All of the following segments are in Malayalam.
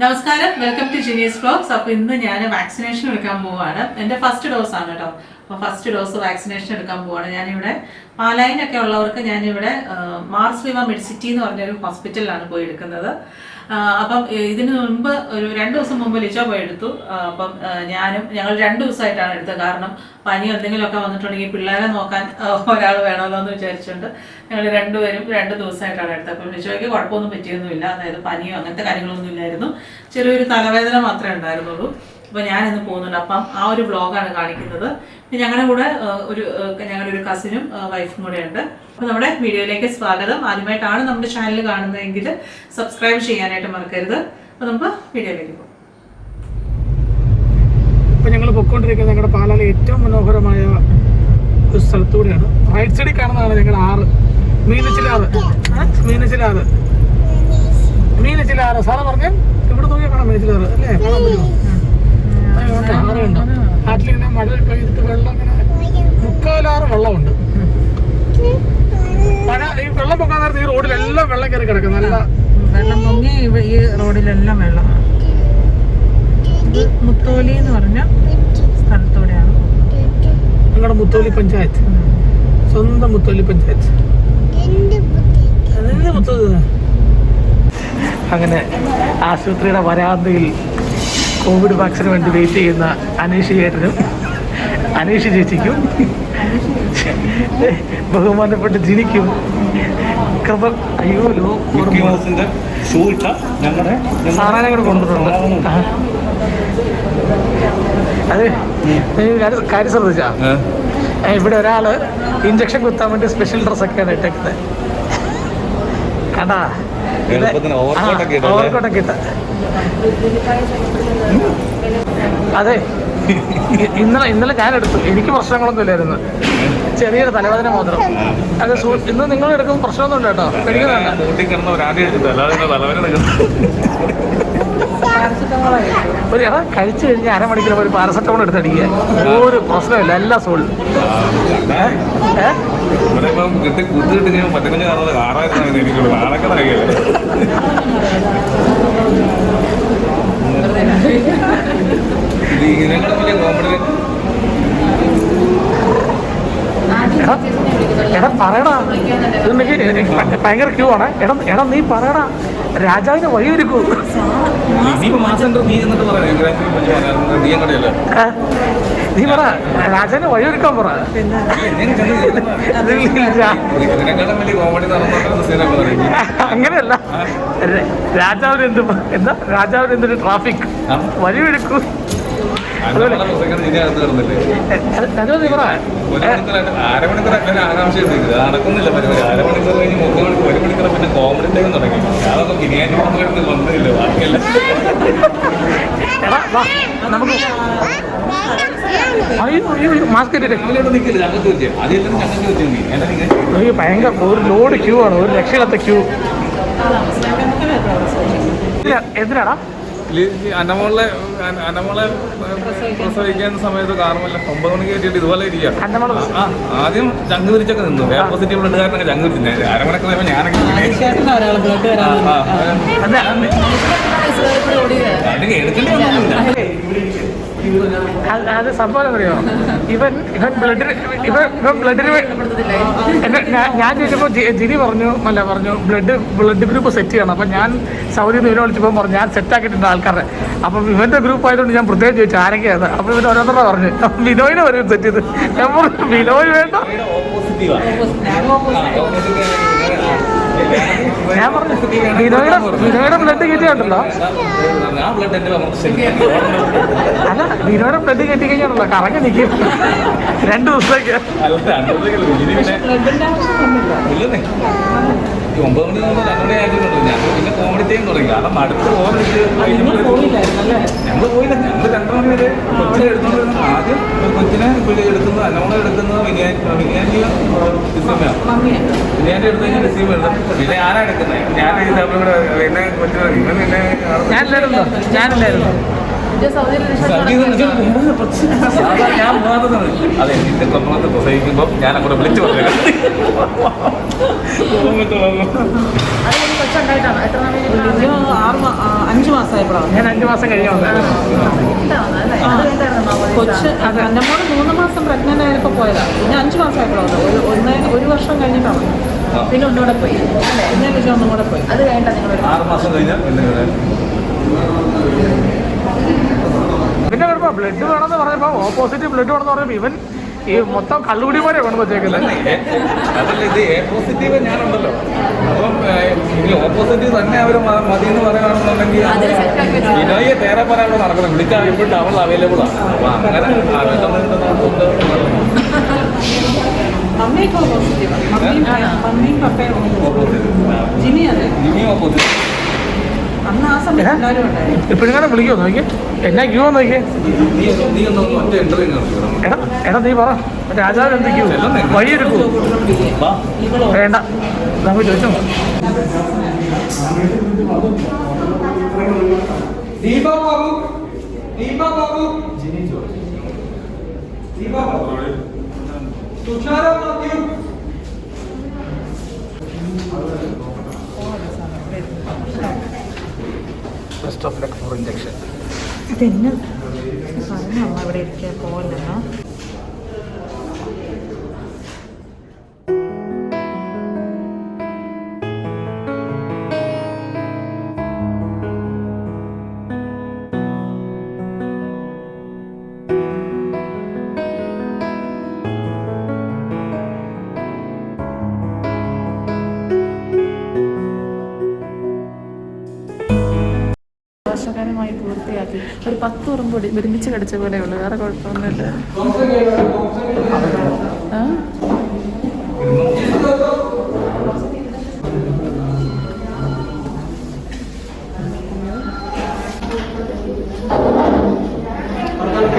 നമസ്കാരം, വെൽക്കം ടു ജിനീസ് വ്ലോഗ്സ്. അപ്പോൾ ഇന്ന് ഞാൻ വാക്സിനേഷൻ എടുക്കാൻ പോവുകയാണ്. എൻ്റെ ഫസ്റ്റ് ഡോസ് ആണ് കേട്ടോ. അപ്പോൾ ഫസ്റ്റ് ഡോസ് വാക്സിനേഷൻ എടുക്കാൻ പോവുകയാണ്. ഞാനിവിടെ പാലായിനൊക്കെ ഉള്ളവർക്ക് ഞാനിവിടെ മാർസ് വിവ മെഡിസിറ്റി എന്ന് പറഞ്ഞൊരു ഹോസ്പിറ്റലിലാണ് പോയി എടുക്കുന്നത്. അപ്പം ഇതിന് മുമ്പ് ഒരു 2 ദിവസം മുമ്പ് ലിജോ പോയി എടുത്തു. അപ്പം ഞങ്ങൾ 2 ദിവസമായിട്ടാണ് എടുത്തത്. കാരണം പനി എന്തെങ്കിലുമൊക്കെ വന്നിട്ടുണ്ടെങ്കിൽ പിള്ളേരെ നോക്കാൻ ഒരാൾ വേണമല്ലോ എന്ന് വിചാരിച്ചുകൊണ്ട് ഞങ്ങൾ രണ്ടുപേരും 2 ദിവസമായിട്ടാണ് എടുത്തത്. അപ്പം ലിജോയ്ക്ക് കുഴപ്പമൊന്നും പറ്റിയൊന്നുമില്ല. അതായത് പനിയോ അങ്ങനത്തെ കാര്യങ്ങളൊന്നും ഇല്ലായിരുന്നു. ചെറിയൊരു തലവേദന മാത്രമേ ഉണ്ടായിരുന്നുള്ളൂ. അപ്പോൾ ഞാനിന്ന് പോകുന്നുണ്ട്. അപ്പം ആ ഒരു വ്ളോഗാണ് കാണിക്കുന്നത്. ഞങ്ങളുടെ കൂടെ ഞങ്ങളുടെ ഒരു കസിനും വൈഫും കൂടെ ഉണ്ട്. അപ്പോൾ നമ്മുടെ വീഡിയോയിലേക്ക് സ്വാഗതം. ആദ്യമായിട്ടാണ് നമ്മുടെ ചാനൽ കാണുന്നതെങ്കിൽ സബ്സ്ക്രൈബ് ചെയ്യാനായിട്ട് മറക്കരുത്. അപ്പോൾ നമുക്ക് വീഡിയോയിലേക്ക് പോകാം. ഇപ്പോൾ ഞങ്ങൾ പൊയ്ക്കൊണ്ടിരിക്കുന്നത് ഞങ്ങളുടെ പാലായിലെ ഏറ്റവും മനോഹരമായ ഒരു സ്ഥലത്തൂടെയാണ്. റൈറ്റ് സൈഡിൽ കാണുന്നതാണ് ഞങ്ങളുടെ ആറ്, മീനച്ചിലാറ്. സാറ് പറഞ്ഞ ഇവിടെ നോക്കിയാൽ കാണാം മീനച്ചിലാറ് അല്ലേ? കാണാൻ പറ്റുമോ? ആറുണ്ട്. നാട്ടിലിങ്ങനെ മഴ പെയ്തിട്ട് വെള്ളം ഇങ്ങനെ 3/4 വെള്ളമുണ്ട്. മഴ ഈ വെള്ളം പൊക്കാൻ നേരത്ത് ഈ റോഡിലെല്ലാം വെള്ളം കയറി കിടക്കും. നല്ല വെള്ളം പൊങ്ങി ഈ റോഡിലെല്ലാം വെള്ളമാണ്. മുത്തോലി എന്ന് പറഞ്ഞ സ്ഥലത്തൂടെയാണ് ഞങ്ങളുടെ മുത്തോലി പഞ്ചായത്ത്, സ്വന്തം മുത്തോലി പഞ്ചായത്ത്. അങ്ങനെ ആശുപത്രിയുടെ വരാന്തയിൽ കോവിഡ് വാക്സിന് വേണ്ടി വെയിറ്റ് ചെയ്യുന്ന അനീഷ് ചേട്ടനും അനീഷ് ചേച്ചിക്കും ബഹുമാനപ്പെട്ട് ജിനിക്കും സാറാനെ കൂടെ കൊണ്ടിട്ടുണ്ട്. അത് കാര്യം ശ്രദ്ധിച്ചാ, ഇവിടെ ഒരാള് ഇഞ്ചക്ഷൻ കുത്താൻ വേണ്ടി സ്പെഷ്യൽ ഡ്രസ്സൊക്കെയാണ് ഇട്ടേക്കുന്നത്. കണ്ടാ, ഓവർകോട്ടൊക്കെ ഇട്ട. അതെ, ഇന്നലെ ഞാൻ എടുത്തു. എനിക്ക് പ്രശ്നങ്ങളൊന്നും ഇല്ലായിരുന്നു, ചെറിയൊരു തലവേദന മാത്രം. അത് ഇന്ന് നിങ്ങൾ എടുക്കുന്ന പ്രശ്നമൊന്നും ഇല്ല കേട്ടോ, പേടിക്കുന്നുണ്ട്. ഒരു കഴിച്ചു കഴിഞ്ഞാൽ അരമണിക്കൂർ ഒരു പാരസെറ്റമോൾ എടുത്തടിക്കുക, ഒരു പ്രശ്നമില്ല, എല്ലാ സോളും. എടാ പറയടാ, ഭയങ്കര ക്യൂ ആണ്. എടാ നീ പറയടാ, രാജാവിന് വഴിയൊരുക്കൂ. നീ പറ, രാജാവിന് വഴിയൊരുക്കാൻ പറ. അങ്ങനെയല്ല, രാജാവിന് എന്തൊരു ട്രാഫിക്, വഴിയൊരുക്കൂ. നടക്കുന്നില്ല പരിപാടി. അരമണിക്കൂർ കഴിഞ്ഞ് 1 മണിക്കൂർ പിന്നെ കോമഡി ടൈം തുടങ്ങി. അതൊക്കെ ബിരിയാണി മാത്രമായിട്ട് വന്നില്ല, ബാക്കിയല്ല. നമുക്ക് ഭയങ്കര ഒരു ലോഡ് ക്യൂ ആണ്, ഒരു രക്ഷയില്ലാത്ത ക്യൂ. എന്തിനാടാ അന്നമോളെ പ്രസവിക്കുന്ന സമയത്ത് കാർമല്ല 9 മണിക്ക് കയറ്റിയിട്ട് ഇതുപോലെ ഇരിക്കുക. ആദ്യം ചങ്ക് തിരിച്ചൊക്കെ നിന്നു. വേറെ പോസിറ്റീവ് ബ്ലഡുകാരനൊക്കെ ചങ്ക് തിരിച്ചു. അരമണിക്കൂർ ഞാനൊക്കെ അത് സംഭവം അറിയോ, ഇവൻ ബ്ലഡിന് ഞാൻ ചോദിച്ചപ്പോൾ ജിനി പറഞ്ഞു ബ്ലഡ് ഗ്രൂപ്പ് സെറ്റ് ചെയ്യണം. അപ്പം ഞാൻ സൗദി നിന്ന് ഇവനെ വിളിച്ചപ്പോൾ പറഞ്ഞു ഞാൻ സെറ്റാക്കിയിട്ടുണ്ട് ആൾക്കാരെ. അപ്പം ഇവന്റെ ഗ്രൂപ്പ് ആയതുകൊണ്ട് ഞാൻ പ്രത്യേകം ചോദിച്ചു ആരൊക്കെയാണ്. അപ്പം ഇവൻ ഓരോരുത്തരുടെ പറഞ്ഞു ബിനോയിനെ വരും സെറ്റ് ചെയ്ത്. ഞാൻ പറഞ്ഞു ബിനോയ് വേണ്ട, ഞാൻ പറഞ്ഞു ബിനോയുടെ ബ്ലഡ് കയറ്റിയുണ്ടല്ലോ. അല്ല, ബിനോയുടെ ബ്ലഡ് കയറ്റി കഴിഞ്ഞാണല്ലോ കറങ്ങി നിൽക്കും 2 ദിവസത്തേക്ക്. 9 മണി 2 മണി ആയിട്ടുള്ളൂ. ഞങ്ങൾ പിന്നെ കോമഡി ടൈം തുടങ്ങി. കാരണം അടുത്ത് ഞങ്ങൾ പോയില്ല. ഞങ്ങൾ 2 മണി വരെ കൊച്ചിനെ എടുത്തോണ്ടിരുന്നു. ആദ്യം കൊച്ചിനെ എടുക്കുന്നത്, അന്നോളം എടുക്കുന്നത് ബിരിയാണി എടുത്തു കഴിഞ്ഞാൽ റിസീവ് എടുക്കും. പിന്നെ ആരാ എടുക്കുന്നത്? ഞാൻ കൂടെ പിന്നെ കൊച്ചിനെ ഞാനില്ലായിരുന്നു. ഞാൻ പോകാത്തതാണ്. അതെ, എന്റെ കുടുംബത്തെ പ്രസവിക്കുമ്പോൾ ഞാൻ അങ്ങോട്ട് വിളിച്ചു പറഞ്ഞു. 5 മാസമായപ്പോഴാണ് ഞാൻ 5 മാസം കഴിഞ്ഞു വന്നത്. കൊച്ച് എൻ്റെ മോള് 3 മാസം പ്രഗ്നൻ്റ് ആയപ്പോൾ പോയതാണ്. പിന്നെ 5 മാസമായപ്പോഴാണ്. ഒരു വർഷം കഴിഞ്ഞിട്ടാണ് പിന്നെ ഒന്നുകൂടെ പോയി. പിന്നെ പിന്നെ ഒന്നും കൂടെ പോയി. അത് വേണ്ട നിങ്ങൾ 6 മാസം കഴിഞ്ഞാൽ പിന്നെ കുഴപ്പം ബ്ലഡ് വേണമെന്ന് പറഞ്ഞപ്പോൾ ഓപ്പോസിറ്റ് ബ്ലഡ് വേണമെന്ന് പറഞ്ഞപ്പോൾ ഇവൻ ഈ മൊത്തം കള്ളുകുടി പോലെ വേണം വെച്ചേക്കുന്നത്. അതല്ല, ഇത് എ പോസിറ്റീവ് ഞാനുണ്ടല്ലോ. അപ്പം ഈ ഓപ്പോസിറ്റീവ് തന്നെ അവർ മതി എന്ന് പറയുകയാണെന്നുണ്ടെങ്കിൽ വിനോയെ തേറെ പറയാനുള്ള നടക്കണം. വിളിച്ചാൽ അവൾ അവൈലബിൾ ആണ്. അപ്പൊ അങ്ങനെ മമ്മിയൊക്കെ പോസിറ്റീവാണ്. മമ്മിയും പപ്പയും ജിനിയും ഓപ്പോസിറ്റീവ്. അന്ന് ആ സമയത്ത് എല്ലാവരും ഉണ്ടായിരുന്നു. ഇപ്പോഴെങ്ങനെ വിളിക്കുമോ നോക്കി എന്നാ ക്യൂ നോക്കി. നീ ഒന്ന് ഒറ്റ ഇന്റർവ്യൂ എടാ നീ പറ രാജാവ് എന്ത് ക്യൂ വഴിയെടുക്കൂ. വേണ്ട നമുക്ക് ചോദിച്ചോ. First of luck for injection. ഇതെന്നെ പറഞ്ഞു അമ്മ ഇവിടെ ഇരിക്കാൻ പോകലെന്നോ. വർഷകാലമായി പൂർത്തിയാക്കി. ഒരു 10 ഉറുമ്പ് ഒരുമിച്ച് കടിച്ച പോലെയുള്ളൂ, വേറെ കുഴപ്പമൊന്നുമില്ല.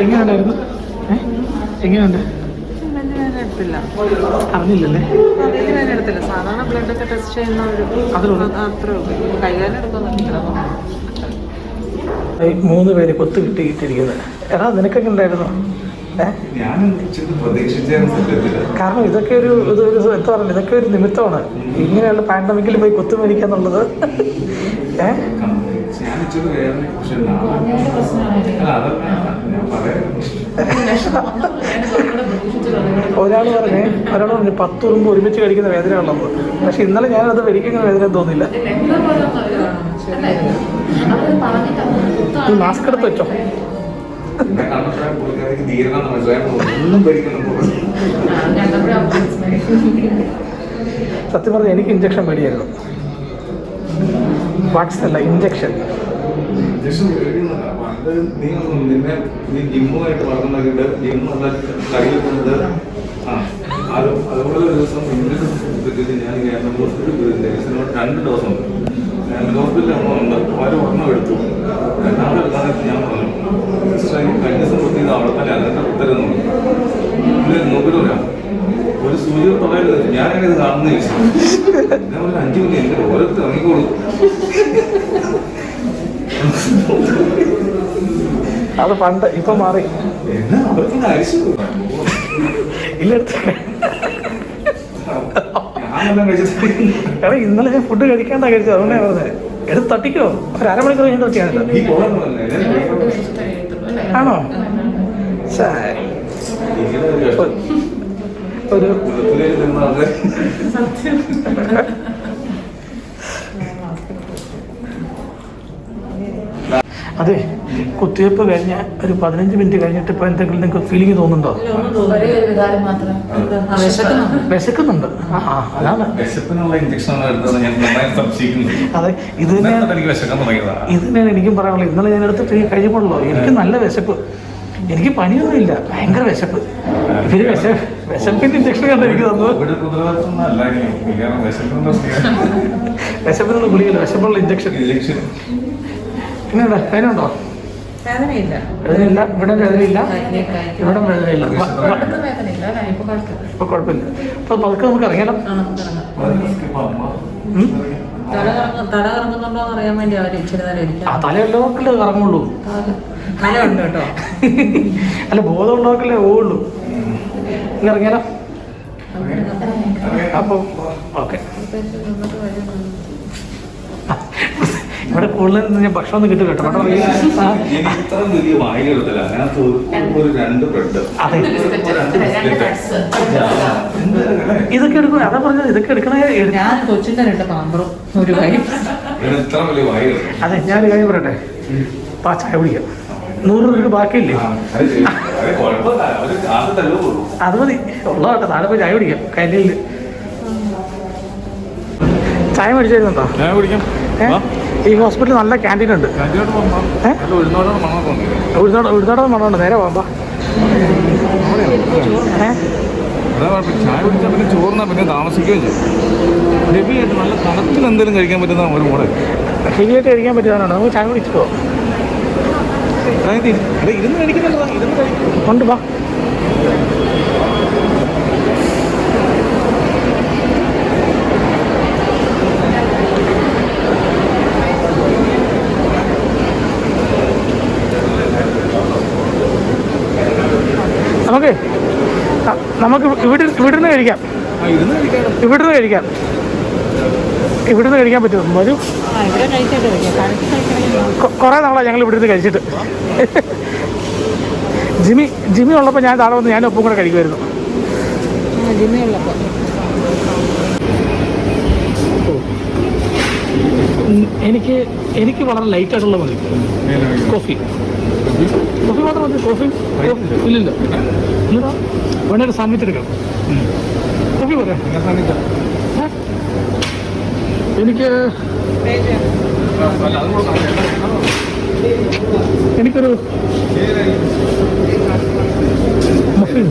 എങ്ങനെയുണ്ടായിരുന്നു? എങ്ങനെയുണ്ട്? വലിയ വേദന എടുത്തില്ല. അറിഞ്ഞില്ലല്ലേ? വലിയ വേദന എടുത്തില്ല. സാധാരണ ബ്ലഡൊക്കെ ടെസ്റ്റ് ചെയ്യുന്ന ഒരു അത്രേ ഉള്ളൂ. കൈകാലം എടുക്കുന്നില്ല. 3 പേര് കൊത്തു കിട്ടിയിരിക്കുന്നത്. എടാ നിനക്കൊക്കെ ഉണ്ടായിരുന്നു? കാരണം ഇതൊക്കെ ഒരു എന്താ പറയുക, ഇതൊക്കെ ഒരു നിമിത്തമാണ്. ഇങ്ങനെയുള്ള പാൻഡമിക്കിൽ പോയി കൊത്തു മേടിക്കുക എന്നുള്ളത്. ഒരാൾ പറഞ്ഞു 10 ഉറുമ്പ് ഒരുമിച്ച് കഴിക്കുന്ന വേദനയുള്ളത്. പക്ഷെ ഇന്നലെ ഞാനത് കഴിക്കുന്ന വേദന തോന്നില്ല. ഈ മാസ്ക് എടുത്ത് വെച്ചോ. സത്യം പറഞ്ഞാൽ എനിക്ക് ഇഞ്ചക്ഷൻ പേടിയായിരുന്നു. വാട്സ് അല്ല ഇഞ്ചക്ഷൻ. നീ ജിമ്മുമായിട്ട് വളർന്നിട്ട് ജിമ്മല്ല കയ്യിൽ പോകുന്നത്. അതുപോലെ ഒരു ദിവസം ഞാൻ ഗവൺമെന്റ് ഹോസ്പിറ്റലിൽ 2 ഡോസ് ഉണ്ട്. ഗവൺമെന്റ് ഹോസ്പിറ്റലിൽ ഉണ്ട്. അവർ ഒരെണ്ണം എടുത്തു. രണ്ടാമത് എടുക്കാനായിട്ട് ഞാൻ പറഞ്ഞു കഴിഞ്ഞ ദിവസം പൊത്തിയത് അവിടെ തന്നെ അതിന്റെ ഉത്തരവുന്നുണ്ട്. ഇതിൽ നോക്കില്ല ഒരു സൂചി തുടരുന്നത്. ഞാനങ്ങനെ ഇത് കാണുന്ന ചോദിച്ചു. ഞാൻ ഒരു 5 മിനിറ്റ് എനിക്ക് ഓരോരുത്തർ ഇറങ്ങിക്കോളൂ. അത് പണ്ട് ഇപ്പൊ മാറി. ഇല്ല എടാ ഇന്നലെ ഞാൻ ഫുഡ് കഴിക്കാണ്ടാ കഴിച്ചത്. അതുകൊണ്ടാ പറഞ്ഞത്. എടുത്ത് തട്ടിക്കോ. ഒരു 1/2 മണിക്കൂർ കഴിഞ്ഞിട്ട് തട്ടിയാണല്ലോ. ആണോ? ഒരു അതെ, കുത്തിവയ്പ്പ് കഴിഞ്ഞ ഒരു 15 മിനിറ്റ് കഴിഞ്ഞിട്ട് ഇപ്പൊ എന്തെങ്കിലും നിങ്ങൾക്ക് ഫീലിംഗ് തോന്നുന്നുണ്ടോ? വിശക്കുന്നുണ്ട്. അതാണ് അതെ. ഇത് തന്നെയാണ് എനിക്കും പറയാനുള്ളത്. ഇന്നലെ ഞാൻ എടുത്തിട്ട് കഴിഞ്ഞപ്പോഴല്ലോ എനിക്ക് നല്ല വിശപ്പ്. എനിക്ക് പനിയൊന്നുമില്ല, ഭയങ്കര വിശപ്പ്. ഇവര് വിശപ്പിന്റെ ഇഞ്ചക്ഷൻ കണ്ട് എനിക്ക് തന്നു. വിശപ്പിനുള്ള ഗുളികയില്ല, വിശപ്പുള്ള ഇഞ്ചക്ഷൻ. പിന്നെയുണ്ടോ? വേദനയുണ്ടോ? വേദനയില്ല. വേദനയില്ല. ഇവിടെ വേദനയില്ല, ഇവിടെ വേദനയില്ല. ഇപ്പൊ കുഴപ്പമില്ല. അപ്പൊ പതുക്കെ നമുക്ക് ഇറങ്ങിയാലോ? തല കറങ്ങുന്നുണ്ടോ എന്ന് അറിയാൻ വേണ്ടി അവർ ഇച്ചിരി നേരം ഇരിക്കാം. ആ തലയുള്ളവർക്കല്ലേ കറങ്ങുള്ളൂ. തല ഉണ്ട് കേട്ടോ. അല്ല ബോധമുള്ളവർക്കല്ലേ പോവുള്ളൂ. ഇറങ്ങിയാലോ? അപ്പൊ ഓക്കെ. ഇവിടെ കൂടുതൽ ഞാൻ ഭക്ഷണം ഒന്നും കിട്ടും കേട്ടോ. എനിക്ക് ഇത്ര വലിയ വായിൽ എടുത്തില്ല. അതിനകത്ത് ഒരു 2 ബ്രെഡ്, അതെ, 2 ബിസ്ക്കറ്റ്, ഇതൊക്കെ എടുക്കും. അതാ പറഞ്ഞത്, ഇതൊക്കെ എടുക്കണേ. ഞാൻ കൊച്ചിന്റെ 2 പാമ്പറും ഒരു കാര്യം. ഇത്ര വലിയ വായിൽ. അതെ, ഞാനൊരു കാര്യം പറയട്ടെ. പാ, ചായ കുടിക്കാം. 100 രൂപ ബാക്കിയില്ലേ? അത് മതി, ഉള്ളതാട്ടെ. നാളെ പോയി ചായ കുടിക്കാം. കല്ലിൽ ചായ മേടിച്ചിരുന്നുണ്ടോ? ചായ കുടിക്കാം. ഈ ഹോസ്പിറ്റലിൽ നല്ല ക്യാൻറ്റീൻ ഉണ്ട്. ഉഴുന്നോടെ മണമുണ്ട്. നേരെ പോകാം. ചായ കുടിച്ചാൽ പിന്നെ ചോറിനാ പിന്നെ താമസിക്കുകയും ചെയ്യും. ഹെവിയായിട്ട് നല്ല തണുപ്പിൽ എന്തെങ്കിലും കഴിക്കാൻ പറ്റുന്ന ഒരു മോഡൽ. ഹെവിയായിട്ട് കഴിക്കാൻ പറ്റുന്നതാണ്. നമുക്ക് ചായ കുടിച്ചിട്ടോ? ഇരുന്ന് കഴിക്കുന്നുണ്ടോ? ഇരുന്ന് കഴിക്കും. ഉണ്ട്, വാ. നമുക്ക് ഇവിടുന്ന് കഴിക്കാം. ഇവിടുന്ന് കഴിക്കാൻ പറ്റുമോ? വരൂ. കുറേ നാളാണ് ഞങ്ങൾ ഇവിടുന്ന് കഴിച്ചിട്ട്. ജിമ്മി ഉള്ളപ്പോൾ ഞാൻ താഴെ വന്ന് ഞാനും ഒപ്പം കൂടെ കഴിക്കുമായിരുന്നു. എനിക്ക് വളരെ ലൈറ്റായിട്ടുള്ള മതി. കോഫി മാത്രം മതി. കോഫി ഇല്ലില്ല. എന്നിട്ടാ വേണേ ഒരു സാൻഡ്വിച്ച് എടുക്കാം. കോഫി പറയാം. എനിക്കൊരു മഫിൻ.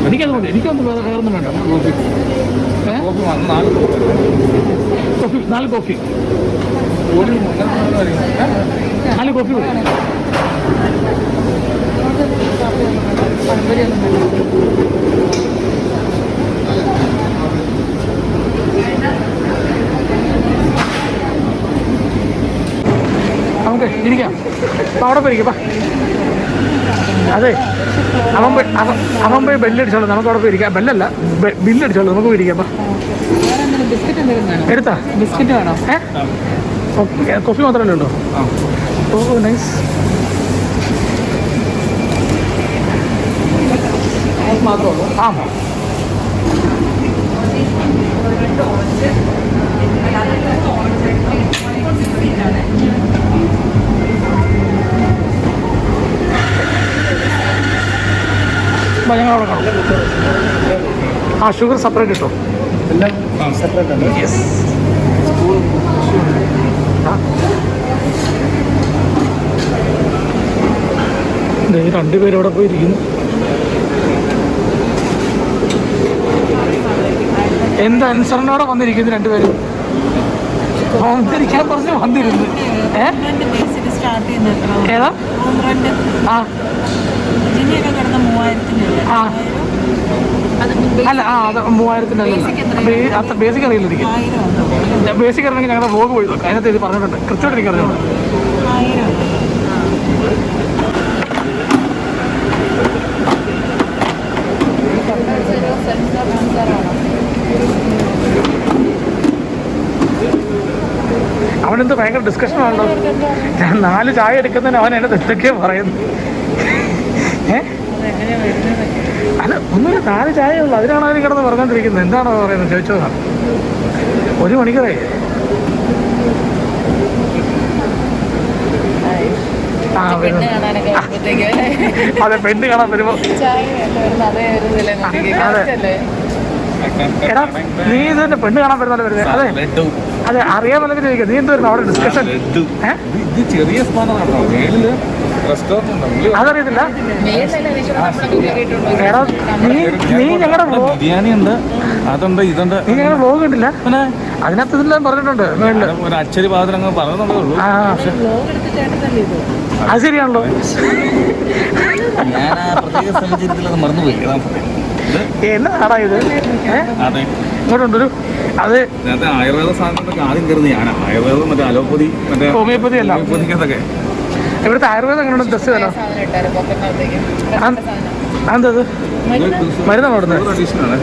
എനിക്കതുകൊണ്ട് വേറൊന്നും വേണ്ട. Coffee 4 coffee. 4 കോഫി മതി. നമുക്ക് ഇരിക്കാം. അപ്പം അവിടെ പോയിരിക്കും. അതെ, അവൻ പോയി ബെല്ലടിച്ചോളൂ. നമുക്ക് അവിടെ പോയിരിക്കാം. ബെല്ലല്ല, ബില്ലടിച്ചോളൂ. നമുക്ക് പോയിരിക്കാം. എടുത്താ ബിസ്ക്കറ്റ് വേണോ? കോഫി മാത്രമല്ലേ ഉണ്ടോ? ഓ, നൈസ്. ആ, ഞങ്ങളവിടെ കാണും. ആ, ഷുഗർ സെപ്പറേറ്റ് കിട്ടോ? യെസ്. രണ്ടുപേരും അവിടെ പോയിരിക്കുന്നു. എന്ത് അനുസരണയോടെ വന്നിരിക്കുന്നു രണ്ടുപേരും. വന്നിരിക്കാൻ പറഞ്ഞ് വന്നിരുന്നു. ഏതാ? ആ, അല്ല, അത് 3000-ൻ്റെ അത്ര ബേസിക് അറിയില്ല എനിക്ക്. ബേസിക് അറിയില്ലെങ്കിൽ ഞങ്ങളുടെ വ്ലോഗ് പോയി നോക്കാം. അതിനകത്ത് ഇത് പറഞ്ഞിട്ടുണ്ട്. കൃത്യമായിട്ട് എനിക്ക് അറിഞ്ഞോളൂ. അവനെന്ത് ഭയങ്കര ഡിസ്കഷനാണല്ലോ. ഞാൻ 4 ചായ എടുക്കുന്നതിന് അവൻ എന്നെ എന്തൊക്കെയോ പറയുന്നു. അല്ല, ഒന്നുമില്ല, 4 ചായ ഉള്ളു. അതിനാണ് അവന് കിടന്ന് പറഞ്ഞുകൊണ്ടിരിക്കുന്നത്. എന്താണോ പറയുന്നത് ചോദിച്ചതാണ്. 1 മണിക്കൂറായി. അതെ, പെണ്ണ് കാണാൻ വരുമ്പോ. അതെ, എടാ, നീ ഇതന്നെ പെണ്ണ് കാണാൻ വരുന്നല്ലോ വരുന്നത്. അതെ അതെ, അറിയാൻ വല്ലതും ചോദിക്കാം. നീ എന്ത് വരുന്നു അവിടെ ഡിസ്കഷൻ? ചെറിയ അതറിയത്തില്ല. എടാ, നീ ഞങ്ങളുടെ ബിരിയാണി ഉണ്ട്, അതുണ്ട്, ഇതുണ്ട്. നീ ഞങ്ങളുടെ വ്ലോഗ് കണ്ടില്ല? പിന്നെ അതിനകത്ത് ഇതെല്ലാം പറഞ്ഞിട്ടുണ്ട്. ഒരു അച്ചടി പാത്രം പറയുന്നുണ്ടേ ഉള്ളൂ. അത് ശരിയാണല്ലോ. ഞാൻ ആ പ്രത്യേക സാഹചര്യത്തിൽ അത് മറന്നുപോയി. എന്നാടാ ഇത്? ഇങ്ങോട്ടുണ്ടൊരു അത് ആയുർവേദ സാധനത്തൊക്കെ ആദ്യം കയറുന്നത് ഞാനാണ്. ആയുർവേദം, മറ്റേ അലോപ്പതി, മറ്റേ ഹോമിയോപ്പതി അല്ല. ഹോമിയോപ്പതിക്കകത്തൊക്കെ ഇവിടുത്തെ ആയുർവേദം എങ്ങനെയുണ്ട്? ടെസ്റ്റ് ചെയ്തോ? അതെന്തത് മരുന്നാണ് അവിടുന്ന്? അഡീഷണലാണ്.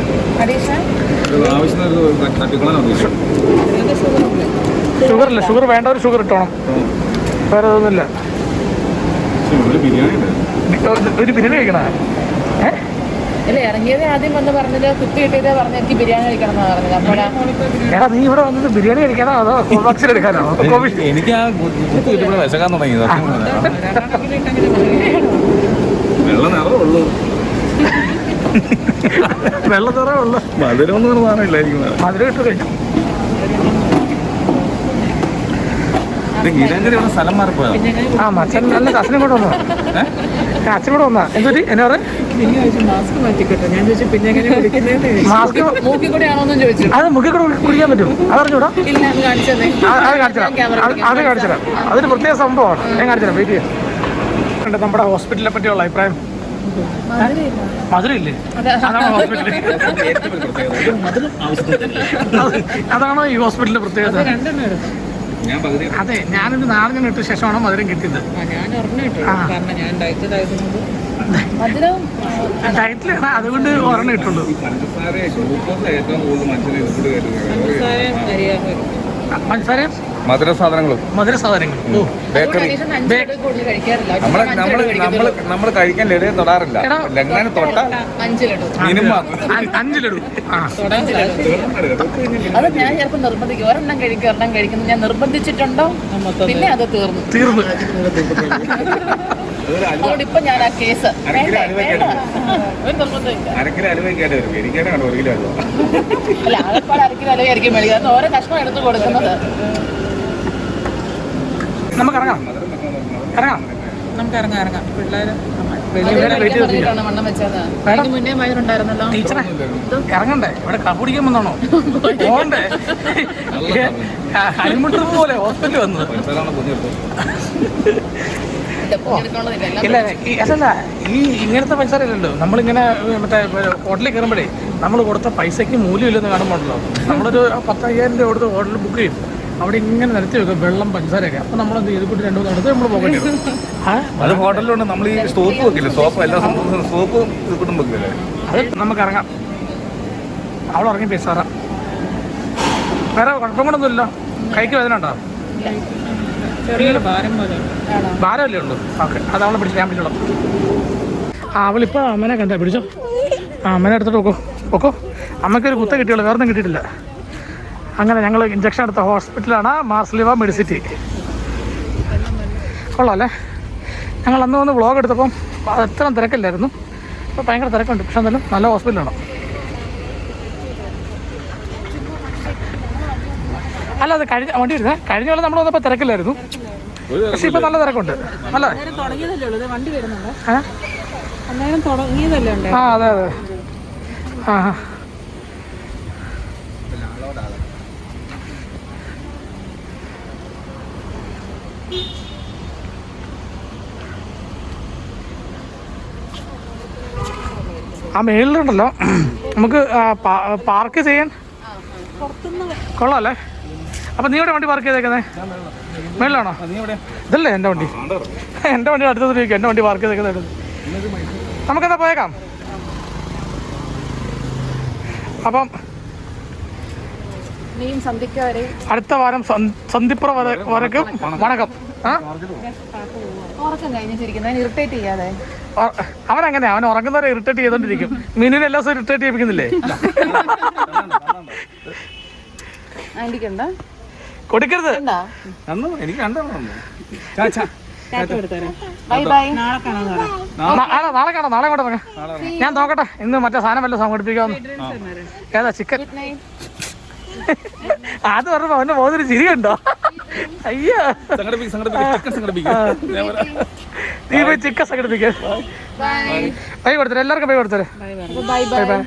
ആവശ്യത്തിന് തട്ടിക്കളാൻ ഉദ്ദേശിച്ചു. ഷുഗറില്ല, ഷുഗർ വേണ്ടവർ ഷുഗർ ഇട്ടോണം, വേറെ ഒന്നുമില്ല. ഒരു ബിരിയാണി കഴിക്കണ അല്ല ഇറങ്ങിയത് ആദ്യം വന്ന് പറഞ്ഞത് കുത്തി കിട്ടിയതേ പറഞ്ഞ എനിക്ക് ബിരിയാണി കഴിക്കണം എന്നാ പറഞ്ഞത്. അപ്പോഴാ എടാ നീ ഇവിടെ വന്നത് ബിരിയാണി കഴിക്കാനോ അതോ കോവാക്സിൻ എടുക്കാനോ? എനിക്ക് ആ ഇവിടെ വിശക്കാൻ തുടങ്ങി. വെള്ളം നിറവേ ഉള്ളൂ, വെള്ളം നിറവേ ഉള്ളു, മധുരം ഒന്നും സാധനമില്ലായിരിക്കും. മധുരം ഇട്ട് കഴിച്ചു. ഗീതാഞ്ജലി ഇവിടെ സ്ഥലം മാറിപ്പോയോ? ആ അച്ഛൻ നല്ല അച്ഛനും കൂടെ വന്നോ? അച്ഛൻ കൂടെ വന്നാ എന്തൊരു എന്നെ പറ മാസ്ക് മാറ്റിക്കട്ടെ. ഞാൻ ചോദിച്ചു പിന്നെ എങ്ങനെ മാസ്ക് മൂക്കിൽ കൂടെ ആണോന്നും ചോദിച്ചു. അത് മുഖ്യ കൂടെ കുടിക്കാൻ പറ്റും, അതറിഞ്ഞൂടാ? ഇല്ല അത് കാണിച്ചതേ. അത് കാണിച്ചുതരാം, അത് കാണിച്ചുതരാം. അതൊരു പ്രത്യേക സംഭവമാണ്, ഞാൻ കാണിച്ചുതരാം. വെയിറ്റ് ചെയ്യാം. നമ്മുടെ ഹോസ്പിറ്റലിനെ പറ്റിയുള്ള അഭിപ്രായം മധുരയില്ലേ? അതാണോ ഹോസ്പിറ്റല്? അതാണോ ഈ ഹോസ്പിറ്റലിന്റെ പ്രത്യേകത? അതെ, ഞാനിത് നാളെ ഇട്ട ശേഷമാണ് മധുരം കിട്ടിയത്. ഞാൻ ഒരെണ്ണം ഇട്ടു, കാരണം ഞാൻ ഡയറ്റിലായതുകൊണ്ട് മധുരം ഡയറ്റിലാണ്, അതുകൊണ്ട് ഒരെണ്ണം ഇട്ടുള്ളൂ. പഞ്ചസാര മധുര സാധനങ്ങളും മധുര സാധനങ്ങളും ബേക്കറി നമ്മൾ കഴിക്കാൻ ലഡു തൊടാറില്ല. ലഗ്നം തൊട്ടാൽ മിനിമം 5 ലഡു. അത് ഞാൻ ചിലപ്പോൾ നിർബന്ധിക്കും. ഒരെണ്ണം കഴിക്കുന്നു ഞാൻ നിർബന്ധിച്ചിട്ടുണ്ടോ പിന്നെ അത് തീർന്നു. അതുകൊണ്ട് ഇപ്പൊ ഞാൻ ആ കേസ് അരക്കിലോ അലുവയ്ക്കായിട്ട് വരും. എനിക്കാണ് 1 കിലോ അലുവ. അല്ല ആകെപ്പാട് അരക്കിലോ അലുവയായിരിക്കും മേടിക്കുക. ഓരോ കഷ്ണം എടുത്ത് കൊടുക്കുന്നത്. നമുക്ക് ഇറങ്ങാം. നമുക്ക് ഇറങ്ങാം. പിള്ളേര് വണ്ണം വെച്ചത് മേഡം മുന്നേ വയറുണ്ടായിരുന്നല്ലോ. ടീച്ചറെ ഇറങ്ങണ്ടേ? ഇവിടെ കപ്പുടിക്കാൻ വന്നാണോ? പോണ്ടേ? ഹണിമുട്ടർ പോലെ ഹോസ്പിറ്റലിൽ വന്നത്. ഇല്ല അതല്ല, ഈ ഇങ്ങനത്തെ പൈസ ഇല്ലല്ലോ. നമ്മളിങ്ങനെ മറ്റേ ഹോട്ടലിൽ കയറുമ്പോഴേ നമ്മൾ കൊടുത്ത പൈസയ്ക്ക് മൂല്യമില്ലെന്ന് കാണുമ്പോഴല്ലോ, നമ്മളൊരു 10,000 രൂപ കൊടുത്ത് ഹോട്ടലിൽ ബുക്ക് ചെയ്യും. അവിടെ ഇങ്ങനെ നിരത്തി വെക്കും വെള്ളം പഞ്ചസാരയൊക്കെ. അപ്പം നമ്മളെന്ത് ചെയ്ത് കൂട്ടി 2 മൂന്ന് എടുത്ത് നമ്മൾ പോകേണ്ടി വരും. അത് ഹോട്ടലിലുണ്ട്. നമ്മൾ ഈ സോപ്പ് വെക്കില്ല, സോപ്പ് എല്ലാ സംഭവം സോപ്പ് ഇതുകൂട്ടും വെക്കില്ലേ? അത് നമുക്ക് ഇറങ്ങാം. അവിടെ ഇറങ്ങി പൈസാറാം. വേറെ കുഴപ്പങ്ങളൊന്നുമില്ല. കൈക്ക് വേദന ഉണ്ടോ? ചെറിയൊരു ഭാരം പോലെ. ഭാരമല്ലേ ഉള്ളൂ? ഓക്കെ, അത് അവളെ പിടിച്ച് ഞാൻ പിടിച്ചോളാം. അവളിപ്പോൾ അമ്മനെ കണ്ടേ, പിടിച്ചോ. അമ്മനെ എടുത്തിട്ട് നോക്കോ. അമ്മയ്ക്കൊരു കുത്ത കിട്ടിയുള്ളൂ, വേറെ ഒന്നും കിട്ടിയിട്ടില്ല. അങ്ങനെ ഞങ്ങൾ ഇഞ്ചക്ഷൻ എടുത്ത ഹോസ്പിറ്റലാണ് മാർസ്ലിവ മെഡിസിറ്റി. കൊള്ളാം അല്ലേ? ഞങ്ങൾ അന്ന് വന്ന് വ്ളോഗ് എടുത്തപ്പം അത്ര തിരക്കില്ലായിരുന്നു. ഇപ്പോൾ ഭയങ്കര തിരക്കുണ്ട്. പക്ഷെ എന്തായാലും നല്ല ഹോസ്പിറ്റലാണ്. അല്ല അത് വണ്ടി വരുന്നത് കഴിഞ്ഞ പോലെ നമ്മൾ വന്നപ്പോൾ തിരക്കില്ലായിരുന്നു. പക്ഷെ ഇപ്പം നല്ല തിരക്കുണ്ട്. നല്ല വണ്ടി വരുന്നുണ്ട്. അന്നേരം തുടങ്ങിയതല്ലേ ഉണ്ട്. അതെ. ആ മേളിലുണ്ടല്ലോ നമുക്ക് പാർക്ക് ചെയ്യാൻ കൊള്ളാം അല്ലേ? അപ്പം നീ ഇവിടെ വണ്ടി പാർക്ക് ചെയ്തേക്കുന്നേ? മേളിലാണോ? ഇതല്ലേ എൻ്റെ വണ്ടി? എൻ്റെ വണ്ടി അടുത്തത് ചോദിക്കും. എൻ്റെ വണ്ടി പാർക്ക് ചെയ്തേക്കുന്നത് നമുക്കെന്താ പോയേക്കാം. അപ്പം അടുത്ത വാരം സന്ധിപ്പുറ വരക്കും വണക്കം. ഇറിറ്റേറ്റ് ചെയ്യാതെ അവനങ്ങനെ അവൻ ഉറങ്ങുന്നവരെ ഇറിറ്റേറ്റ് ചെയ്തോണ്ടിരിക്കും. മീനിനെ എല്ലാ ദിവസവും ഇറിറ്റേറ്റ് ചെയ്യിപ്പിക്കുന്നില്ലേ? കൊടുക്കരുത്. എനിക്ക് കണ്ടോ നാളെ കാണാം. നാളെ കൂടെ പറയാം. ഞാൻ നോക്കട്ടെ ഇന്ന് മറ്റേ സാധനം വല്ല സംഘടിപ്പിക്കാന്ന്. ഏതാ ചിക്കൻ? അത് പറഞ്ഞപ്പോ അവന്റെ പോകുന്നൊരു ചിരിയുണ്ടോ? അയ്യോ, നീ പോയി ചിക്കൻ സംഘടിപ്പിക്കാൻ. ബൈ കൊടുത്തേ, എല്ലാവർക്കും ബൈ കൊടുത്തേ. Bye bye.